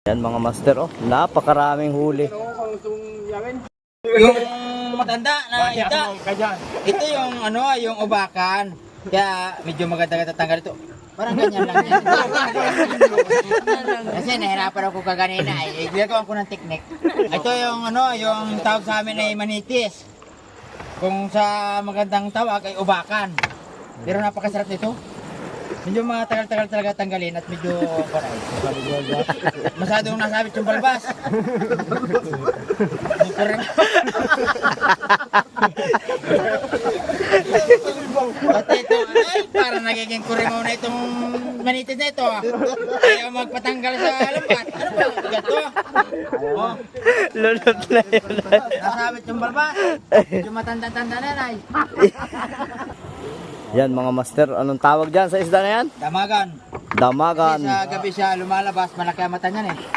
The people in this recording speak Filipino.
Yan mga master, oh, napakaraming huli. Yung matanda na ita, ito yung ano, yung ubakan. Kaya medyo maganda tatanggal ito. Parang ganyan lang yan. Kasi nahirapan ako kaganina eh. Ginagawa ko ng teknik. Ito yung ano, yung tawag sa amin ay manitis. Kung sa magandang tawag ay ubakan. Pero napakasarap nito. Medyo matagal-tagal talaga tanggalin at medyo paray. Masyadong nasabit yung balbas. At ito, ay parang nagiging kurimaw na itong manitis na ito. Ayaw magpatanggal sa lambat. Ano ba? Gato? Oh, Lulot na yun. nasabit yung balbas. Medyo matanda-tanda na yan ay. Yan mga master, anong tawag dyan sa isda na yan? Damagan. Damagan. Kasi sa gabi siya lumalabas, malaki ang mata niyan eh.